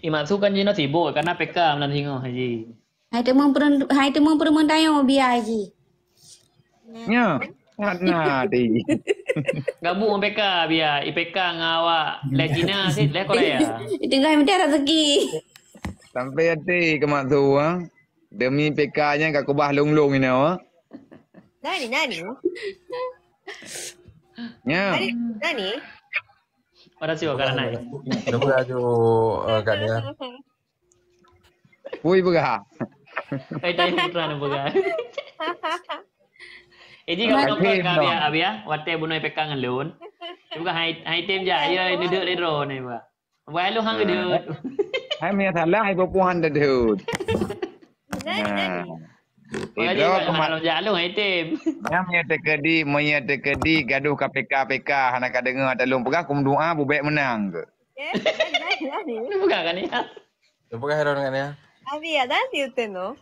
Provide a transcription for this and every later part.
Imatsu kan nó thì bộ karena PK làm gì ngờ hay gì. Hai temung perempuan tayo biar aja. Nya, ngat nadi. Gabung sama PK biar IPK ngawa le Cina sih le Korea. Tinggal minta rezeki. Sampai hati ke mak tu demi PK-nya kak kubah long-long ini Nani? Nya. Nani? Warasi wa karena naik. Nampak aja kat dia. Pui begah. Tayo putra na baga. Eji kalau Kakim nomor dong. kabia abia wate bunoy PK ngalun. Juga hai tim ja ya ini dek ledro nih ba. Wai lu hang dek. Hai mia thalah hai perempuan dah dud. Nani? Makanya Itu kalau jalu hai tim. Maya tekedi gaduh KPK hana ka dengar talung pegah kum doa bubek menang ke. Nani? Ini bukan kan ya? Nampak heran kan ya? アビア、なんて言ってんの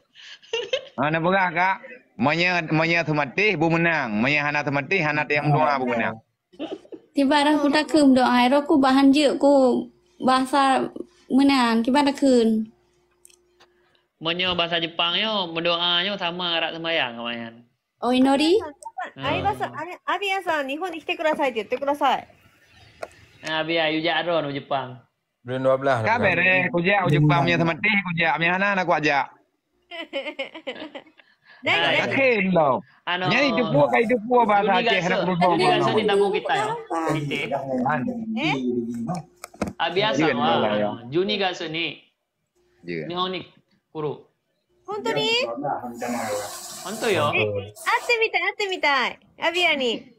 Hana pegah kak. Maya thumati bu menang. Maya hana thumati hana yang doa bu menang. Tiba dah aku tak kum doa air aku bahan je ku bahasa menang. Tiba dah kun. Menyo bahasa Jepangnya mendoanya sama arak sembayang kemayan. Oh inori? アビアさん、日本に来てくださいって言ってください。 Abia yu jaro no Jepang. Bulan 12 Kak bere kujak Jepang punya thumati kujak punya hana nak ajak. 何 Yakin lo. Ano? Nya itu pua bahasa Aceh hana kurusong. Ini kan di tabung kita ya. Sinte. え Abia Iya, lah, ya. sama. Juni ga seni. Je. Nihon ni kuru. 本当に Honto yo. 会ってみたい。アビアに。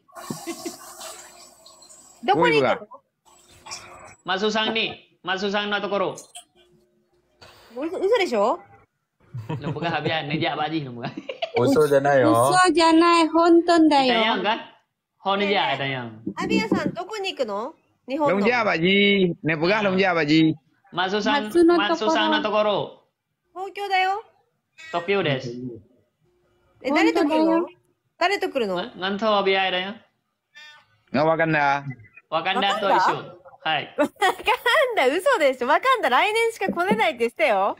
どこに行くの Masusang no tokoro. 嘘でしょ Lumpuka Abia nejak baji lumpuka. Usul je na yo. Uso janai honton dayo. Tayang kan? Hon nejak tayang. アビアさん、どこに行くの日本 Long の。 ja baji. Ne pegah long ja baji. Masusang Matsu no tokoro. 東京だよ。 Tokyo desu. え、誰と来るの本当だよ誰と来るの Nganto Abia tayang. Ngawakan dah. Wakanda to isu. Hai. わかんだ、嘘でしょ。わかんだ、来年しか来れないって言ってたよ。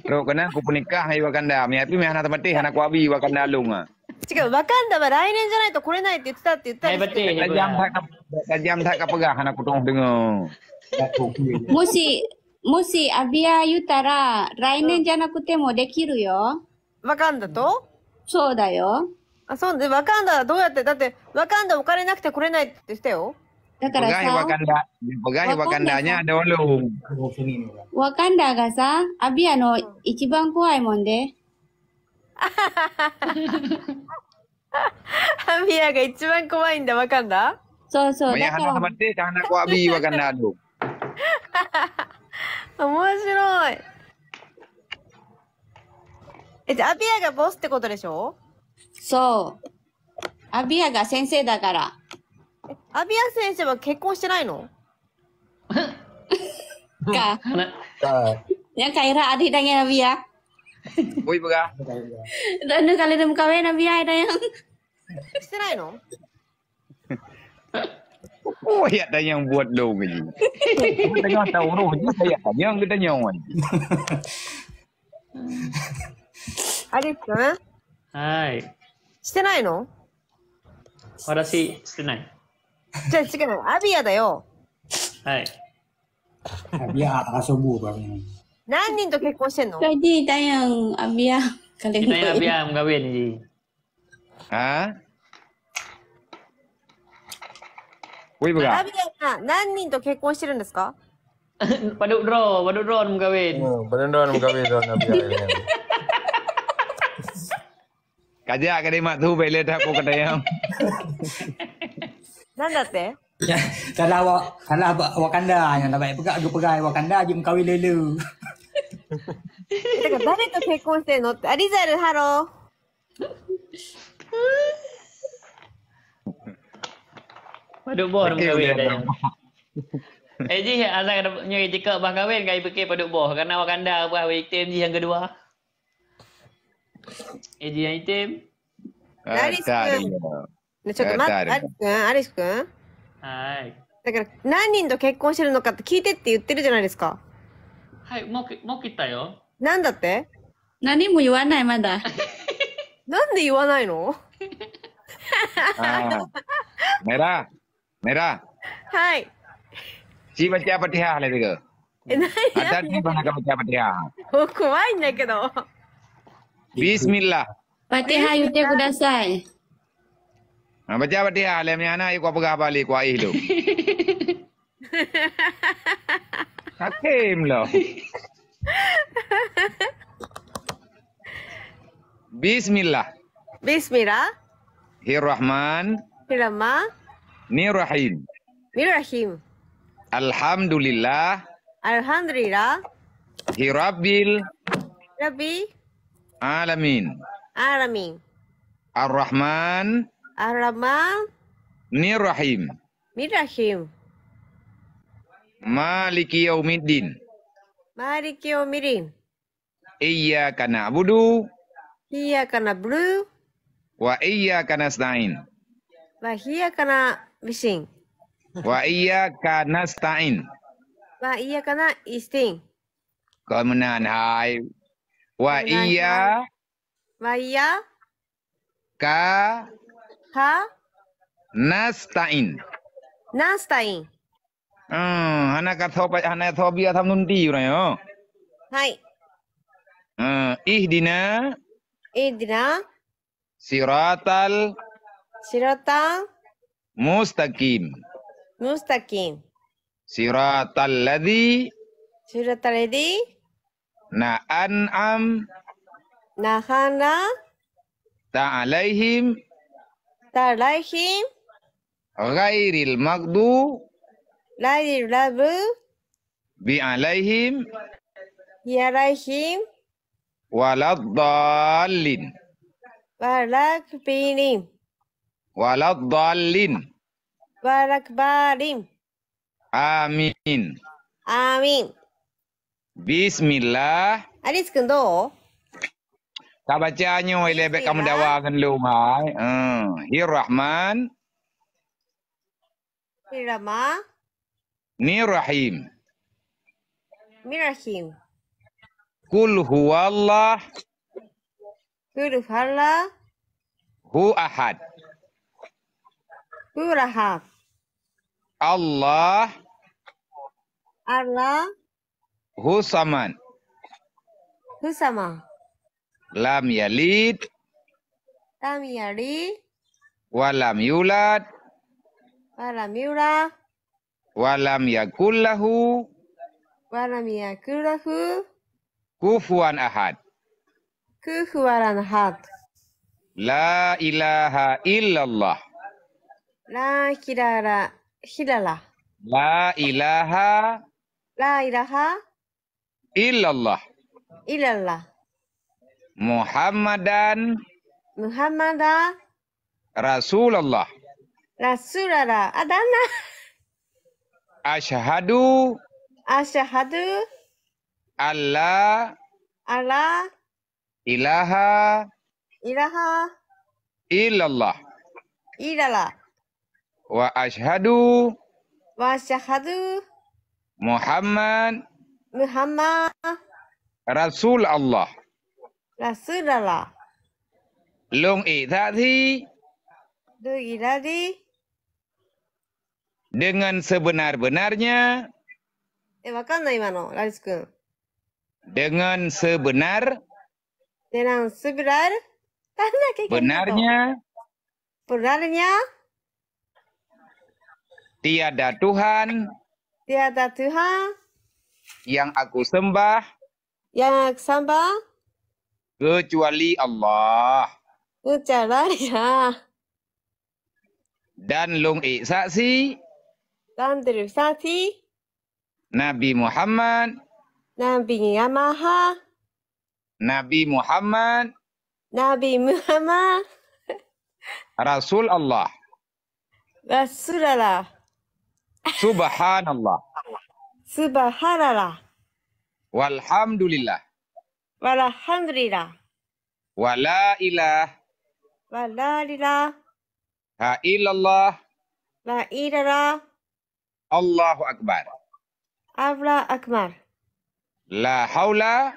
Terus kena aku pernikah hai Wakanda. Mi api mi hana temati hana ku abi Wakanda lung ah. 違う、わかんだは来年じゃないと来れないって言ってたって言ったん Hai ですよ。 beti. Tajam tak ka pegah hana ku tong dengar. Musi abia yutara rainen jana kute mo dekiru yo. わかんだとそうだよ。あ、そうで、わかんだはどうやって、だって、わかんだお金なくて来れないって言ってたよ。だから Pegah hai さ、 Wakanda. Pegah hai Wakandanya ada lung. ワカンダがさ、アビアの一番怖いもんで。アビアが一番怖いんだ、わかんだそうそう。 Mi だか hana ら、 temati hana ku abi Wakanda lung. 面白い。え、じゃあ、アビアがボスってことでしょそう。アビアが先生だから。アビア先生は結婚してないの Ka. Tak. Yang kaira adik dan yang Abia. Pui pegah. Dan kali dem kawin Abia ada yang. してないの Oh ya ada yang buat lung ni. Kita tengok tahu roh je saya yang kita nyawan. アリス君 Hai. してないの Warasi stenai. じゃあ違う、アビアだよ。 Hai. Biar tak rasa bu bang. 何人と結婚してんの Jadi tayang Abia kali Kita yang Abia mengawin ni. Ha? Pui ア pegah. ビアが何人と結婚してるんですか Paduk draw mengawin. Berendah nak kahwin dah Nabi ni. Kajak ka mak tu bele dah ku kata yang. なんだって Kalau Wakanda yang tak baik pegai Wakanda je kawin lelu. だから誰と結婚してんのって。アリザル、ハロー。 Paduk boh mengawin tayang. Ji asal nyari jika bah kahwin kai fikir paduk boh karena Wakanda buah item ji yang kedua. Ji yang item. アリス君。ね、ちょっと待って、アリス君。 Hai. だから何人と結婚してるのかって聞いてって言ってるじゃないですか。はい、もう切ったよ。なんだって？何も言わないまだ。なんで言わないの？ Ah. Merah. Merah. はい。 Si baca Fatihah lah tiga. 何 Ada di mana kau baca Fatihah? もう怖いんだけど。 Bismillah. Fatihah yute kudasai. Baca Fatihah lah punya anak ikut pegah balik kuat lu. Hakim lo. Bismillah. ビスミラ、 Hirrahman. ヒラマ、 Nirrahim. ミラヒム、 Alhamdulillah. アルハンドリラ、 Hirabbil ラビ、 alamin. アラミン、 Ar-Rahman. アラマン、 Nirrahim. ミラヒム、 Maliki yaumiddin. マリキオミリン、 Iyyaka na'budu ヒヤカナブルー、 wa iyyaka nasta'in. ワヒヤカナビシン、 Wa iyyaka nasta'in. ワイヤカナイスティン、 Kemudian hai. Wa Kemudian iyyaka ワイヤ、ハ、 nasta'in. ナスタイン。 Anak kata biar tham nundi orang yo. はい。 Ihdina イディナ、 siratal シロタン、 mustaqim. ムスタキン、 Siratal ladzi シロタレディ、 na'an'am ナハナ、 ta'alaihim タライヒン、 ghairil maghdu ライリラブ、 bi'alaihim ヒアライヒン、 waladdallin. ワラクビリン、 Waladdallin. ワラクバリン、 Amin. アーミン。 Bismillah. アリス君どう？ Tak bacanya lebih kamu dawakan lu mai. Hirrahman. ヒラマ、 Nirrahim. ミラヒム、 Kul huwallah フルファラ、 hu ahad. フラハ、 Allah アラ、 hu samad. フサマ、 Lam yalid タミヤリ、 walam yulad ワラミュラ、 walam yakullahu ワラミヤクラフ、 kufuwan ahad. クフワラのハト、 La ilaha illallah. ラヒララ、ヒララ、 La ilaha ライラハ、 illallah. イララ、 Muhammadan ムハマダ、 Rasulullah. ラスララ、あ、だな、 Ashhadu アシャハドゥ、 alla アラ、 ilaha イラハ、 illallah. イララ、 Wa ashhadu ワシャハドゥ、 Muhammad ムハマ、 Rasul Allah. ラスララ、 Lung i'tati ドイラリ、 dengan sebenar-benarnya わかんない今の、ラリス君。 dengan sebenar デランスブラル、なんだっけ、 benarnya ブラルニャ、 tiada Tuhan ディアダトゥハン、 yang aku sembah ヤークサンバ、 kecuali Allah. ウチャラリラ、 Dan lung saksi ランデルサティ、 Nabi Muhammad ナビニヤマハ、 Nabi Muhammad ナビムハマ、 Rasul Allah. ラスララ、 Subhanallah. スバハララ、 Walhamdulillah. ワラハンドリラ、 Wala ilah ワラリラ、 ha illallah. ライララ、 Allahu Akbar. アブラアクマル。La haula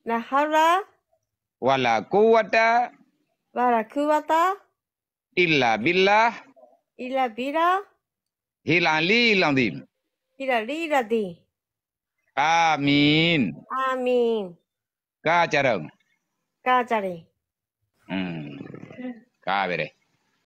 La haula wala quwwata wala quwwata illa billah illa billah hil aliyil azim. illa lilladi. Amin. Amin. Ka charang. Ka cari. Ka bere.